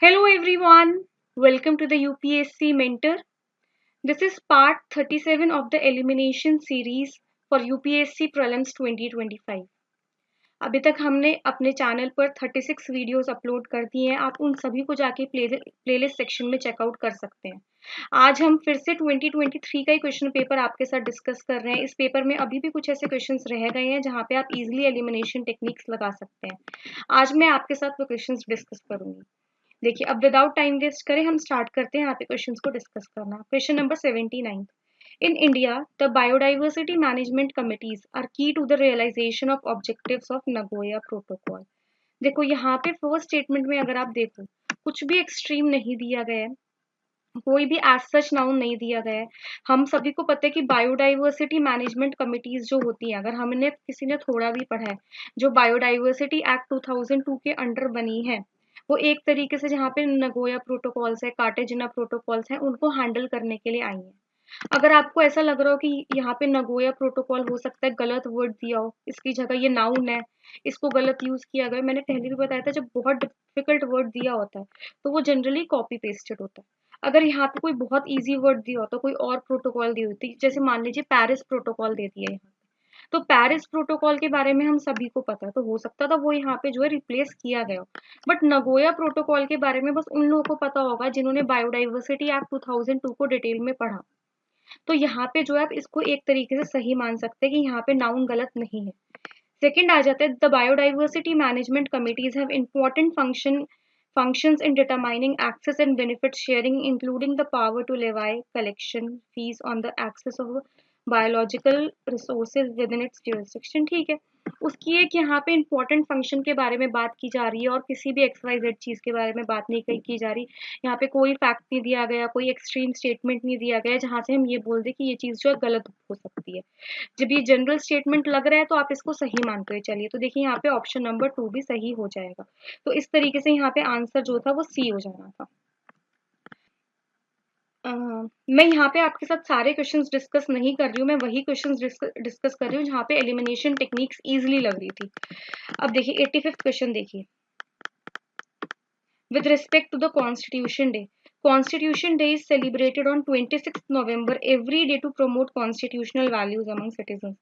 Hello everyone, welcome to the UPSC Mentor. This is part 37 of the elimination series for UPSC Prelims 2025. अभी तक हमने अपने channel पर 36 videos upload कर दिए हैं। आप उन सभी को जाके प्लेलिस्ट सेक्शन में चेकआउट कर सकते हैं। आज हम फिर से 2023 का ही क्वेश्चन पेपर आपके साथ डिस्कस कर रहे हैं। इस पेपर में अभी भी कुछ ऐसे क्वेश्चंस रह गए हैं जहाँ पे आप इजीली एलिमिनेशन टेक्निक्स लगा सकते हैं। आज मैं आपके साथ वो क्वेश्चंस डिस्कस करूंगी। देखिए, अब विदाउट टाइम वेस्ट करें हम स्टार्ट करते हैं यहाँ पे क्वेश्चंस को डिस्कस करना। Question number 79। In India, the biodiversity management committees are key to the realization of objectives of Nagoya Protocol. देखो यहाँ पे फर्स्ट स्टेटमेंट में अगर आप देखो कुछ भी एक्सट्रीम नहीं दिया गया है, कोई भी एज सच नाउन नहीं दिया गया है। हम सभी को पता है कि बायोडाइवर्सिटी मैनेजमेंट कमिटीज जो होती हैं, अगर हमने किसी ने थोड़ा भी पढ़ा है, जो बायोडाइवर्सिटी एक्ट 2002 के अंडर बनी है, वो एक तरीके से जहाँ पे नगोया प्रोटोकॉल्स है, कार्टेजिना प्रोटोकॉल्स हैं, उनको हैंडल करने के लिए आई है। अगर आपको ऐसा लग रहा हो कि यहाँ पे नगोया प्रोटोकॉल हो सकता है गलत वर्ड दिया हो, इसकी जगह ये नाउन है, इसको गलत यूज किया गया, मैंने पहले भी बताया था जब बहुत डिफिकल्ट वर्ड दिया होता है तो वो जनरली कॉपी पेस्टेड होता है। अगर यहाँ पे कोई बहुत इजी वर्ड दिया होता, कोई और प्रोटोकॉल दी होती, जैसे मान लीजिए पेरिस प्रोटोकॉल दे दिया यहाँ, तो पेरिस प्रोटोकॉल के बारे में हम सभी को पता है, तो हो सकता था वो यहाँ पे जो है रिप्लेस किया गया हो। बट नगोया प्रोटोकॉल के बारे में बस उन लोगों को पता होगा जिन्होंने बायोडाइवर्सिटी एक्ट 2002 को डिटेल में पढ़ा। तो यहाँ पे जो है आप इसको एक तरीके से सही मान सकते हैं कि यहाँ पे नाउन गलत नहीं है। सेकंड आ जाता है, the biodiversity management committees have important functions in determining access and benefit sharing, including the power to levy collection fees on the access of biological resources within its jurisdiction। ठीक है, उसकी एक यहाँ पे इंपॉर्टेंट फंक्शन के बारे में बात की जा रही है और किसी भी XYZ चीज के बारे में बात नहीं की जा रही। यहाँ पे कोई फैक्ट नहीं दिया गया, कोई एक्सट्रीम स्टेटमेंट नहीं दिया गया जहां से हम ये बोल दे कि ये चीज जो है गलत हो सकती है। जब ये जनरल स्टेटमेंट लग रहा है तो आप इसको सही मानते हुए चलिए। तो देखिए यहाँ पे ऑप्शन नंबर 2 भी सही हो जाएगा। तो इस तरीके से यहाँ पे आंसर जो था वो सी हो जाना था। मैं यहाँ पे आपके साथ सारे क्वेश्चंस डिस्कस नहीं कर रही हूँ, मैं वही क्वेश्चंस डिस्कस कर रही हूँ जहाँ पे एलिमिनेशन टेक्निक्स इजीली लग रही थी। अब देखिए 85th क्वेश्चन देखिए, with respect to the Constitution Day. Constitution Day is celebrated on 26th November every day to promote constitutional values among citizens.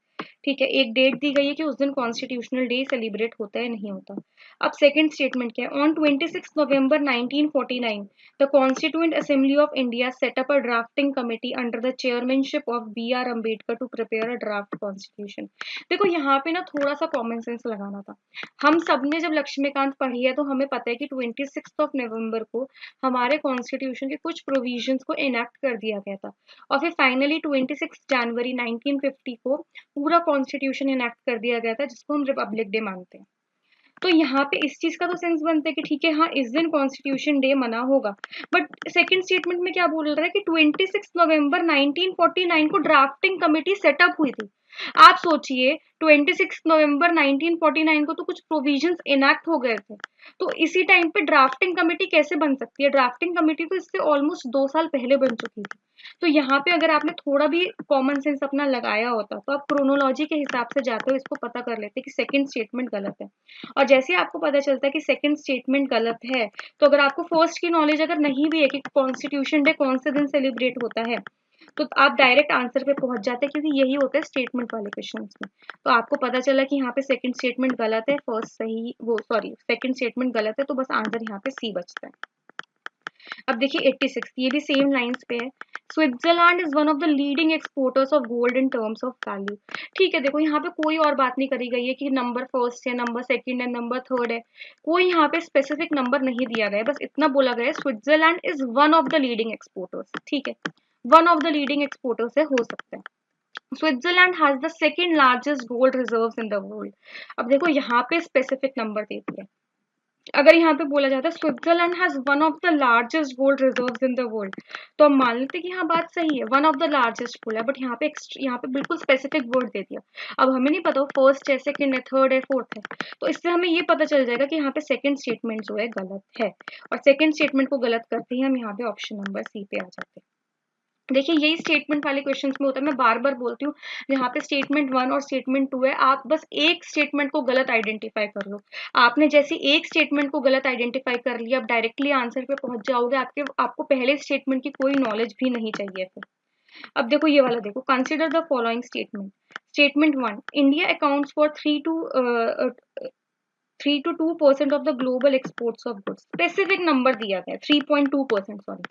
ठीक है, एक डेट दी गई है कि उस दिन कॉन्स्टिट्यूशनल डे सेलिब्रेट होता है नहीं होता। अब सेकंड स्टेटमेंट क्या है, on 26 November 1949 the constituent assembly of India set up a drafting committee under the chairmanship of BR Ambedkar to prepare a draft constitution. देखो यहाँ पे ना थोड़ा सा कॉमन सेंस लगाना था। हम सब ने जब लक्ष्मीकांत पढ़ी है तो हमें पता है कि 26 नवंबर को हमारे कॉन्स्टिट्यूशन के कुछ प्रोविजंस को इनैक्ट कर दिया गया था और फिर फाइनली 26 जनवरी 1950 को पूरा कॉन्स्टिट्यूशन इनैक्ट कर दिया गया था, जिसको हम रिपब्लिक डे मानते हैं। तो यहाँ पे इस चीज का तो सेंस बनता है कि ठीक है, हाँ इस दिन कॉन्स्टिट्यूशन डे मना होगा। बट सेकंड स्टेटमेंट में क्या बोल रहा है कि 26 नवंबर 1949 को ड्राफ्टिंग कमेटी सेटअप हुई थी। आप सोचिए 26 नवंबर 1949 को तो कुछ प्रोविजंस इनैक्ट हो गए थे, तो इसी टाइम पे ड्राफ्टिंग कमेटी कैसे बन सकती है? ड्राफ्टिंग कमेटी तो इससे ऑलमोस्ट 2 साल पहले बन चुकी थी। तो यहाँ पे अगर आपने थोड़ा भी कॉमन सेंस अपना लगाया होता तो आप क्रोनोलॉजी के हिसाब से जाते हो इसको पता कर लेते कि सेकंड स्टेटमेंट गलत है। और जैसे ही आपको पता चलता है कि सेकंड स्टेटमेंट गलत है, तो अगर आपको फर्स्ट की नॉलेज अगर नहीं भी है कि कॉन्स्टिट्यूशन डे कौन से दिन सेलिब्रेट होता है, तो आप डायरेक्ट आंसर पे पहुंच जाते हैं, क्योंकि यही होता है स्टेटमेंट वाले क्वेश्चन में। तो आपको पता चला कि यहाँ पे सेकंड स्टेटमेंट गलत है, फर्स्ट सही, वो सॉरी सेकंड स्टेटमेंट गलत है, तो बस आंसर यहाँ पे सी बचता है। अब देखिए 86, ये भी सेम लाइंस पे है। Switzerland is one of the leading exporters of gold in terms of value. ठीक है, देखो यहाँ पे कोई और बात नहीं करी गई है कि नंबर फर्स्ट है, नंबर सेकंड है, नंबर थर्ड है, कोई यहाँ पे स्पेसिफिक नंबर नहीं दिया गया है, बस इतना बोला गया है Switzerland is one of the leading exporters. ठीक है, one of the leading exporters है, हो सकता है। Switzerland has the second largest gold reserves in the world. अब देखो यहाँ पे स्पेसिफिक नंबर दे दिया। अगर यहाँ पे बोला जाता है Switzerland has one of the largest gold reserves in the world, तो हम मान लेते कि हाँ बात सही है, वन ऑफ द लार्जेस्ट बोला है, बट यहाँ पे बिल्कुल स्पेसिफिक वर्ड दे दिया। अब हमें नहीं पता फर्स्ट है, सेकंड है, थर्ड है, फोर्थ है, तो इससे हमें ये पता चल जाएगा कि यहाँ पे सेकंड स्टेटमेंट जो है गलत है, और सेकंड स्टेटमेंट को गलत करते ही हम यहाँ पे ऑप्शन नंबर सी पे आ जाते हैं। देखिए यही स्टेटमेंट वाले क्वेश्चंस में होता है, मैं बार बार बोलती हूँ, यहाँ पे स्टेटमेंट 1 और स्टेटमेंट 2 है, आप बस एक स्टेटमेंट को गलत आइडेंटिफाई कर लो। आपने जैसे एक स्टेटमेंट को गलत आइडेंटिफाई कर लिया, आप डायरेक्टली आंसर पे पहुंच जाओगे, आपको पहले स्टेटमेंट की कोई नॉलेज भी नहीं चाहिए फिर। अब देखो ये वाला देखो, consider the following statement. Statement 1, India accounts for 3 to 2% of the global exports of goods. Specific number दिया गया है, 3.2%, sorry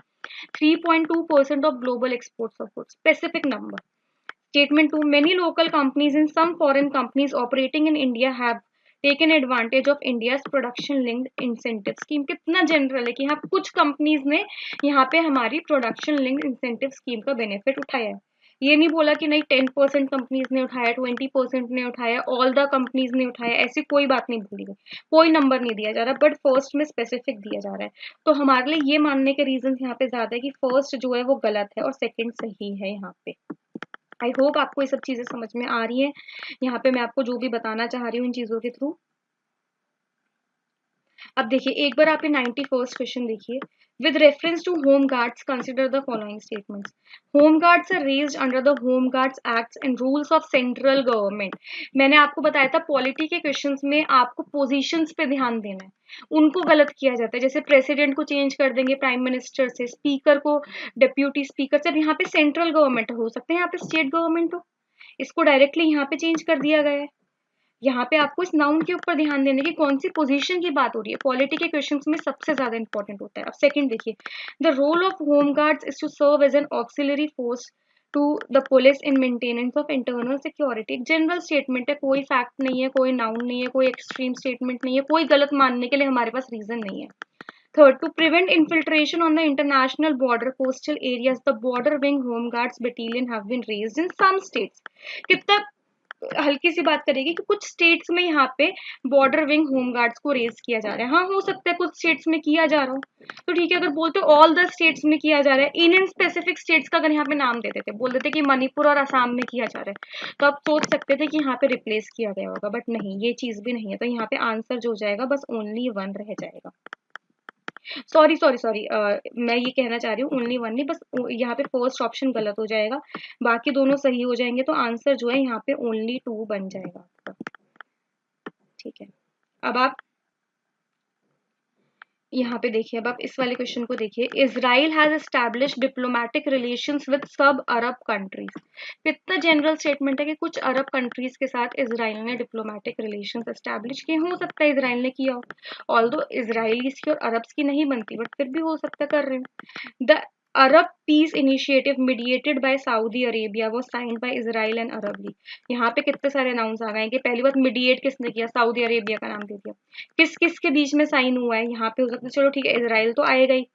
3.2% of global exports of goods. Specific number. Statement 2. Many local companies and some foreign companies operating in India have taken advantage of India's production linked incentive scheme. कितना general है कि हाँ कुछ companies ने यहाँ पे हमारी प्रोडक्शन लिंक्ड इंसेंटिव स्कीम का बेनिफिट उठाया है। ये नहीं बोला कि नहीं 10% कंपनीज ने उठाया, 20% ने उठाया, ऑल द कंपनीज ने उठाया, ऐसी कोई बात नहीं बोली गई, कोई नंबर नहीं दिया जा रहा, बट फर्स्ट में स्पेसिफिक दिया जा रहा है। तो हमारे लिए ये मानने के रीजन यहाँ पे ज्यादा है कि फर्स्ट जो है वो गलत है और सेकंड सही है यहाँ पे। आई होप आपको ये सब चीजें समझ में आ रही हैं। यहाँ पे मैं आपको जो भी बताना चाह रही हूँ इन चीजों के थ्रू। अब देखिए एक बार आप ये 91st क्वेश्चन देखिए। With reference to home guards consider the following statements. Home guards are raised under the home guards acts and rules of central government. मैंने आपको बताया था पॉलिटी के क्वेश्चंस में आपको पोजीशंस पे ध्यान देना है, उनको गलत किया जाता है। जैसे प्रेसिडेंट को चेंज कर देंगे प्राइम मिनिस्टर से, स्पीकर को डिप्यूटी स्पीकर से। यहाँ पे सेंट्रल गवर्नमेंट हो सकता है, यहाँ पे स्टेट गवर्नमेंट हो, इसको डायरेक्टली यहाँ पे चेंज कर दिया गया है। यहाँ पे आपको इस नाउन के ऊपर ध्यान देने की कौन सी पोजीशन की बात हो रही है, पॉलिटी के क्वेश्चंस में सबसे ज्यादा इंपॉर्टेंट होता है। अब सेकंड देखिए, the role of home guards is to serve as an auxiliary force to the police in maintenance of internal security. एक जनरल स्टेटमेंट है, कोई फैक्ट नहीं है, कोई नाउन नहीं है, कोई एक्सट्रीम स्टेटमेंट नहीं है, कोई गलत मानने के लिए हमारे पास रीजन नहीं है। Third, to prevent infiltration on the international border coastal areas the border wing home guards battalion have been raised in some states. कितना हल्की सी बात करेगी कि कुछ स्टेट्स में यहाँ पे बॉर्डर विंग होम गार्ड्स को रेज किया जा रहा है। हाँ हो सकता है कुछ स्टेट्स में किया जा रहा हो, तो ठीक है। अगर बोलते ऑल द स्टेट्स में किया जा रहा है, इन स्पेसिफिक स्टेट्स का अगर यहाँ पे नाम दे देते, बोल देते कि मणिपुर और असम में किया जा रहा है, तो आप सोच सकते थे कि यहाँ पे रिप्लेस किया गया होगा, बट नहीं, ये चीज भी नहीं है। तो यहाँ पे आंसर जो हो जाएगा बस ओनली 1 रह जाएगा। सॉरी सॉरी सॉरी, मैं ये कहना चाह रही हूँ ओनली 1 नहीं, बस यहाँ पे फर्स्ट ऑप्शन गलत हो जाएगा, बाकी दोनों सही हो जाएंगे, तो आंसर जो है यहाँ पे ओनली 2 बन जाएगा आपका। ठीक है, अब आप यहाँ पे देखिए, अब आप इस वाले क्वेश्चन को देखिए। Israel has establish diplomatic relations with सब अरब कंट्रीज। कितना जनरल स्टेटमेंट है कि कुछ अरब कंट्रीज के साथ इजराइल ने डिप्लोमेटिक रिलेशंस एस्टैब्लिश किए। हो सकता है इजराइल ने किया हो, ऑल्दो इजराइलीज की और अरब्स की नहीं बनती, बट फिर भी हो सकता कर रहे हो। The Arab peace initiative mediated by Saudi Arabia वो signed by Israel and Arab League. यहाँ पे कितने सारे नाउंस आ गए कि पहली बात मीडिएट किसने किया, सऊदी अरेबिया का नाम दे दिया। किस किस के बीच में साइन हुआ है, यहाँ पे हो सकता है, चलो ठीक है इजराइल तो आएगा ही,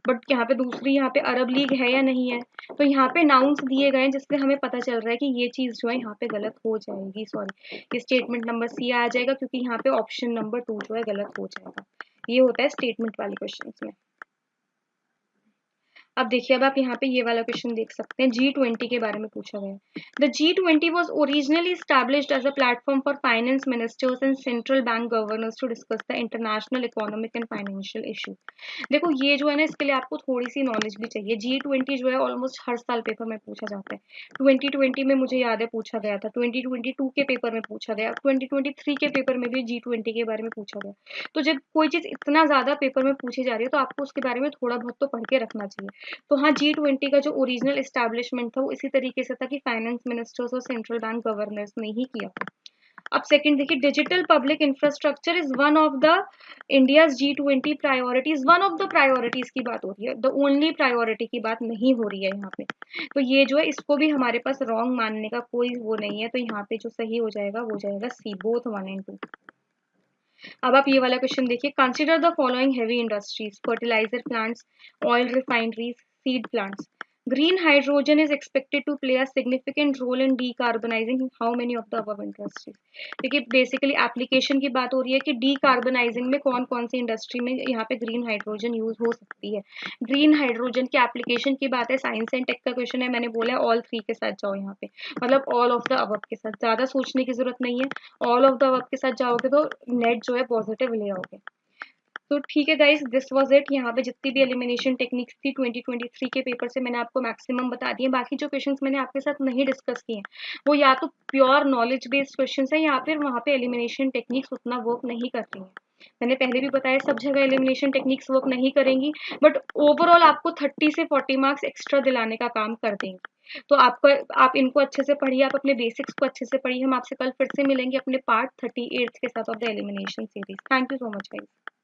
बट यहाँ पे दूसरी यहाँ पे अरब लीग है या नहीं है। तो यहाँ पे नाउंस दिए गए हैं जिससे हमें पता चल रहा है कि ये चीज जो है यहाँ पे गलत हो जाएगी। सॉरी, ये स्टेटमेंट नंबर सी आ जाएगा, क्योंकि यहाँ पे ऑप्शन नंबर 2 जो है गलत हो जाएगा। ये होता है स्टेटमेंट वाले क्वेश्चन में। अब देखिए, अब आप यहाँ पे ये वाला क्वेश्चन देख सकते हैं, G20 के बारे में पूछा गया है। The G20 was originally established as a platform for finance ministers and central bank governors to discuss the international economic and financial issue. देखो ये जो है ना, इसके लिए आपको थोड़ी सी नॉलेज भी चाहिए। G20 जो है ऑलमोस्ट हर साल पेपर में पूछा जाता है। 2020 में मुझे याद है पूछा गया था, 2022 के पेपर में पूछा गया, 2023 के पेपर में भी G20 के बारे में पूछा गया। तो जब कोई चीज इतना ज्यादा पेपर में पूछी जा रही है, तो आपको उसके बारे में थोड़ा बहुत तो पढ़ के रखना चाहिए। तो हाँ, G20 का जो ओरिजिनल एस्टैब्लिशमेंट था वो इसी तरीके से था कि फाइनेंस मिनिस्टर्स और सेंट्रल बैंक गवर्नर्स ने ही किया था। अब सेकंड देखिए, digital public infrastructure is one of the India's G20 priorities. One of the priorities की बात हो रही है, द ओनली प्रायोरिटी की बात नहीं हो रही है यहाँ पे। तो ये जो है इसको भी हमारे पास रॉन्ग मानने का कोई वो नहीं है, तो यहाँ पे जो सही हो जाएगा वो जाएगा सी, बोथ 1 and 2। अब आप ये वाला क्वेश्चन देखिए। Consider the following heavy industries, fertiliser plants, oil refineries, seed plants. Green hydrogen is expected to play a significant role in decarbonizing how many of the above industries। देखिए basically application की बात हो रही है कि डीकार्बनाइजिंग में कौन कौन सी इंडस्ट्री में यहाँ पे ग्रीन हाइड्रोजन यूज हो सकती है। ग्रीन हाइड्रोजन की एप्लीकेशन की बात है, साइंस एंड टेक का क्वेश्चन है, मैंने बोला ऑल 3 के साथ जाओ यहाँ पे, मतलब ऑल ऑफ द अबव के साथ, ज्यादा सोचने की जरूरत नहीं है। ऑल ऑफ द अबव के साथ जाओगे तो नेट जो है पॉजिटिव ले आओगे। तो ठीक है गाइस, दिस वाज इट। यहाँ पे जितनी भी एलिमिनेशन टेक्निक्स थी 2023 के पेपर से मैंने आपको मैक्सिमम बता दिए। बाकी जो क्वेश्चंस मैंने आपके साथ नहीं डिस्कस किए हैं वो या तो प्योर नॉलेज बेस्ड क्वेश्चंस है या फिर वहाँ पे एलिमिनेशन टेक्निक्स उतना वर्क नहीं करती हैं। मैंने पहले भी बताया सब जगह एलिमिनेशन टेक्निक्स वर्क नहीं करेंगी, बट ओवरऑल आपको 30 से 40 मार्क्स एक्स्ट्रा दिलाने का काम कर देंगे। तो आप इनको अच्छे से पढ़िए, आप अपने बेसिक्स को अच्छे से पढ़िए। हम आपसे कल फिर से मिलेंगे अपने पार्ट 38 के साथ of the elimination series. Thank you so much guys.